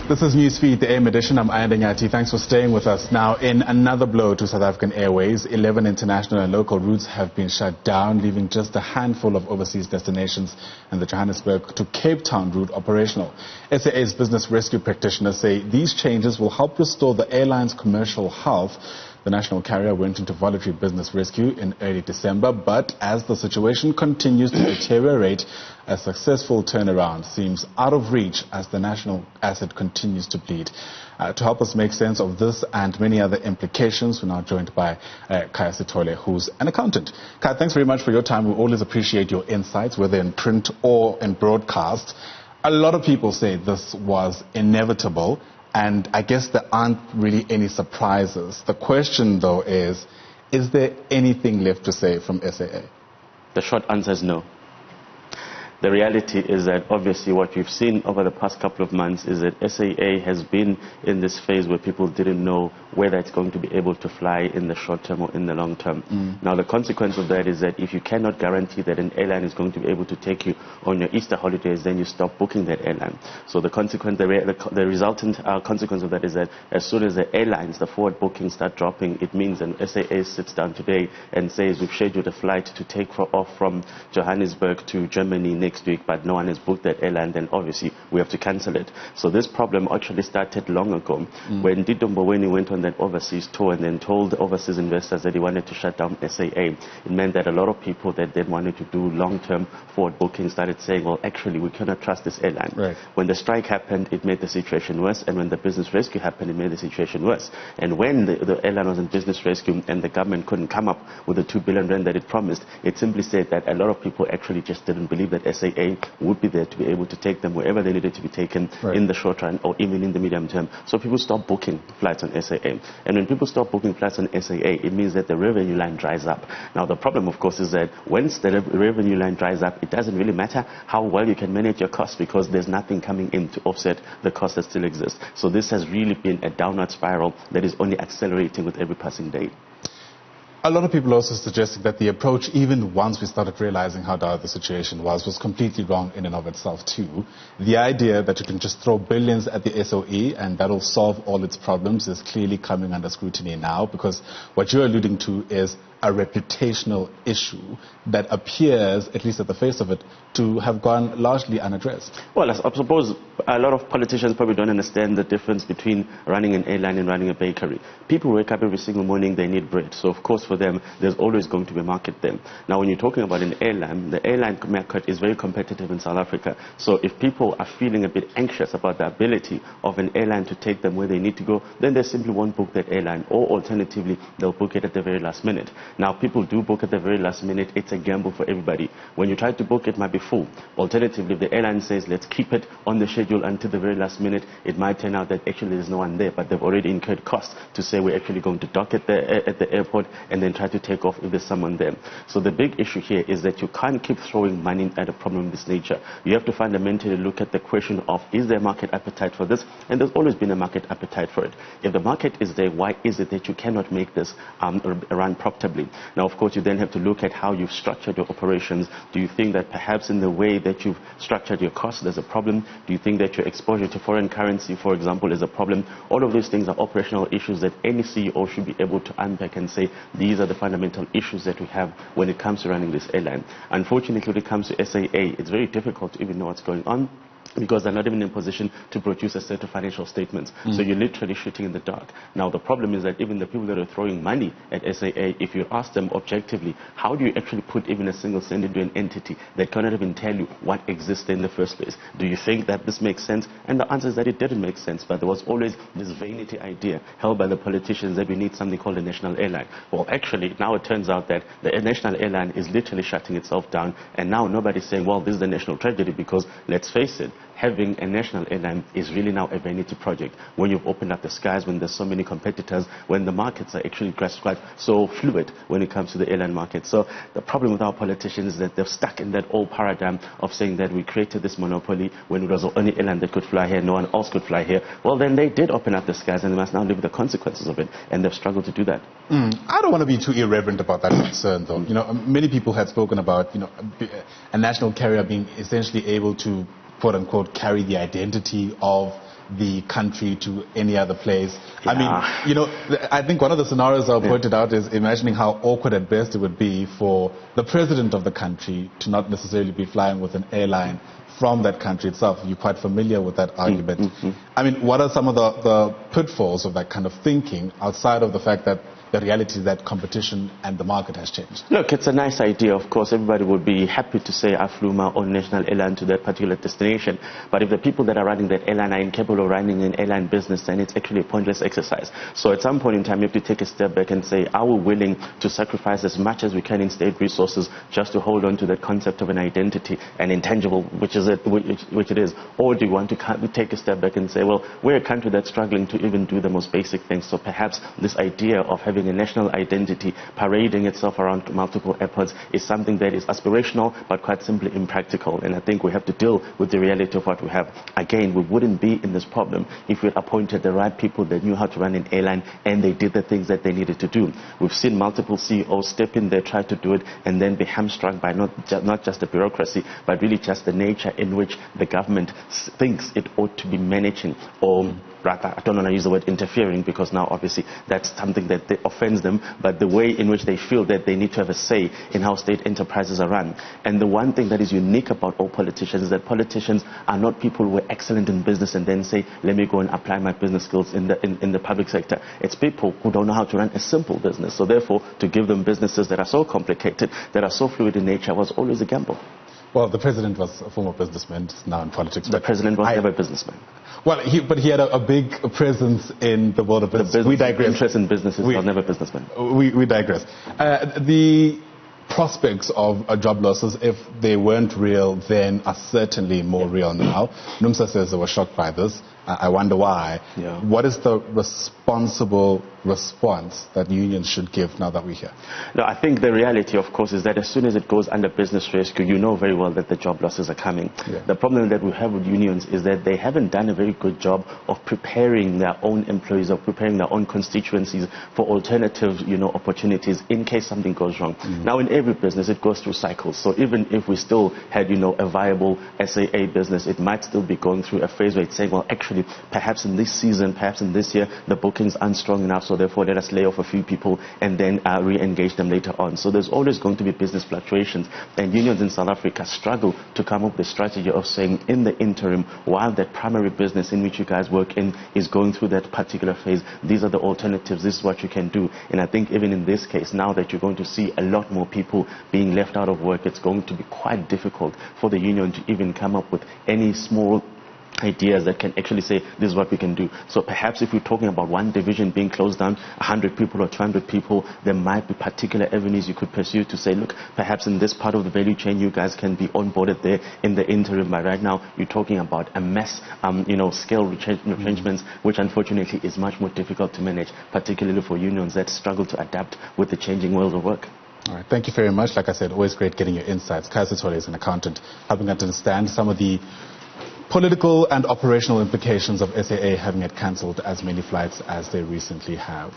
This is Newsfeed, the AM edition. I'm Ayanda Nyathi. Thanks for staying with us. Now, in another blow to South African Airways, 11 international and local routes have been shut down, leaving just a handful of overseas destinations and the Johannesburg to Cape Town route operational. SAA's business rescue practitioners say these changes will help restore the airline's commercial health. The national carrier went into voluntary business rescue in early December, but as the situation continues to deteriorate, a successful turnaround seems out of reach as the national asset continues to bleed. To help us make sense of this and many other implications, we're now joined by Khaya Sithole, who's an accountant. Khaya, thanks very much for your time. We always appreciate your insights, whether in print or in broadcast. A lot of people say this was inevitable, and I guess there aren't really any surprises. The question, though, is there anything left to say from SAA? The short answer is no. The reality is that obviously what we've seen over the past couple of months is that SAA has been in this phase where people didn't know whether it's going to be able to fly in the short term or in the long term. Now the consequence of that is that if you cannot guarantee that an airline is going to be able to take you on your Easter holidays, then you stop booking that airline. So the consequence, the resultant consequence of that is that as soon as the airlines, the forward bookings start dropping, it means that SAA sits down today and says we've scheduled a flight to take off from Johannesburg to Germany next week, but no one has booked that airline, then obviously we have to cancel it. So this problem actually started long ago when Dito Mboweni went on that overseas tour and then told overseas investors that he wanted to shut down SAA. It meant that a lot of people that then wanted to do long-term forward bookings started saying, well, actually, we cannot trust this airline. Right. When the strike happened, it made the situation worse, and when the business rescue happened, it made the situation worse. And when the airline was in business rescue and the government couldn't come up with the 2 billion rand that it promised, it simply said that a lot of people actually just didn't believe that SAA would be there to be able to take them wherever they needed to be taken in the short run or even in the medium term. So people stopped booking flights on SAA. And when people stop booking flights on SAA, it means that the revenue line dries up. Now the problem, of course, is that once the revenue line dries up, it doesn't really matter how well you can manage your costs because there's nothing coming in to offset the costs that still exist. So this has really been a downward spiral that is only accelerating with every passing day. A lot of people also suggested that the approach, even once we started realizing how dire the situation was completely wrong in and of itself too. The idea that you can just throw billions at the SOE and that'll solve all its problems is clearly coming under scrutiny now, because what you're alluding to is a reputational issue that appears, at least at the face of it, to have gone largely unaddressed. Well, I suppose a lot of politicians probably don't understand the difference between running an airline and running a bakery. People wake up every single morning, they need bread. So, of course, for them, there's always going to be a market there. Now, when you're talking about an airline, the airline market is very competitive in South Africa. So if people are feeling a bit anxious about the ability of an airline to take them where they need to go, then they simply won't book that airline. Or alternatively, they'll book it at the very last minute. Now, people do book at the very last minute. It's a gamble for everybody. When you try to book, it might be full. Alternatively, if the airline says, let's keep it on the schedule until the very last minute, it might turn out that actually there's no one there, but they've already incurred costs to say we're actually going to dock at the airport and then try to take off if there's someone there. So the big issue here is that you can't keep throwing money at a problem of this nature. You have to fundamentally look at the question of, is there market appetite for this? And there's always been a market appetite for it. If the market is there, why is it that you cannot make this run profitably? Now, of course, you then have to look at how you've structured your operations. Do you think that perhaps in the way that you've structured your costs, there's a problem? Do you think that your exposure to foreign currency, for example, is a problem? All of these things are operational issues that any CEO should be able to unpack and say, these are the fundamental issues that we have when it comes to running this airline. Unfortunately, when it comes to SAA, it's very difficult to even know what's going on, because they're not even in position to produce a set of financial statements. So you're literally shooting in the dark. Now, the problem is that even the people that are throwing money at SAA, if you ask them objectively, how do you actually put even a single cent into an entity that cannot even tell you what exists in the first place? Do you think that this makes sense? And the answer is that it didn't make sense, but there was always this vanity idea held by the politicians that we need something called a national airline. Well, actually, now it turns out that the national airline is literally shutting itself down, and now nobody's saying, well, this is the national tragedy, because let's face it, having a national airline is really now a vanity project. When you've opened up the skies, when there's so many competitors, when the markets are actually quite so fluid when it comes to the airline market. So the problem with our politicians is that they're stuck in that old paradigm of saying that we created this monopoly when it was the only airline that could fly here, no one else could fly here. Well, then they did open up the skies, and they must now live with the consequences of it, and they've struggled to do that. I don't want to be too irreverent about that concern, though. You know, many people had spoken about, you know, a national carrier being essentially able to, quote unquote, carry the identity of the country to any other place. Yeah. I mean, I think one of the scenarios I pointed out is imagining how awkward at best it would be for the president of the country to not necessarily be flying with an airline from that country itself. You're quite familiar with that argument. I mean, what are some of the pitfalls of that kind of thinking outside of the fact that the reality is that competition and the market has changed? Look, it's a nice idea. Of course, everybody would be happy to say, I flew my own national airline to that particular destination. But if the people that are running that airline are incapable of running an airline business, then it's actually a pointless exercise. So at some point in time, you have to take a step back and say, are we willing to sacrifice as much as we can in state resources just to hold on to that concept of an identity, an intangible, which it is? Or do you want to take a step back and say, well, we're a country that's struggling to even do the most basic things. So perhaps this idea of having a national identity parading itself around multiple airports is something that is aspirational but quite simply impractical, and I think we have to deal with the reality of what we have. Again, we wouldn't be in this problem if we had appointed the right people that knew how to run an airline and they did the things that they needed to do. We've seen multiple CEOs step in there, try to do it, and then be hamstrung by not just the bureaucracy but really just the nature in which the government thinks it ought to be managing, or rather, I don't want to use the word interfering, because now obviously that's something that offends them, but the way in which they feel that they need to have a say in how state enterprises are run. And the one thing that is unique about all politicians is that politicians are not people who are excellent in business and then say, let me go and apply my business skills in the public sector. It's people who don't know how to run a simple business. So therefore, to give them businesses that are so complicated, that are so fluid in nature, was always a gamble. Well, the president was a former businessman, now in politics. The president was never a businessman. Well, but he had a big presence in the world of business. We digress. Interest in businesses was never a businessman. We digress. The prospects of job losses, if they weren't real then, are certainly more real now. NUMSA says they were shocked by this. I wonder why. Yeah. What is the responsible response that unions should give now that we're here? No, I think the reality, of course, is that as soon as it goes under business rescue, you know very well that the job losses are coming. Yeah. The problem that we have with unions is that they haven't done a very good job of preparing their own employees, of preparing their own constituencies for alternative, opportunities in case something goes wrong. Now, in every business, it goes through cycles. So even if we still had, a viable SAA business, it might still be going through a phase where it's saying, well, actually, perhaps in this season, perhaps in this year, the bookings aren't strong enough, so therefore let us lay off a few people and then re-engage them later on. So there's always going to be business fluctuations, and unions in South Africa struggle to come up with a strategy of saying, in the interim, while that primary business in which you guys work in is going through that particular phase, these are the alternatives, this is what you can do. And I think even in this case, now that you're going to see a lot more people being left out of work, it's going to be quite difficult for the union to even come up with any small ideas that can actually say, this is what we can do. So perhaps if we're talking about one division being closed down, 100 people or 200 people, there might be particular avenues you could pursue to say, look, perhaps in this part of the value chain, you guys can be onboarded there in the interim. But right now, you're talking about a mass, scale retrenchments, which unfortunately is much more difficult to manage, particularly for unions that struggle to adapt with the changing world of work. All right, thank you very much. Like I said, always great getting your insights. Khaya Sithole is an accountant, helping us to understand some of the political and operational implications of SAA having it cancelled as many flights as they recently have.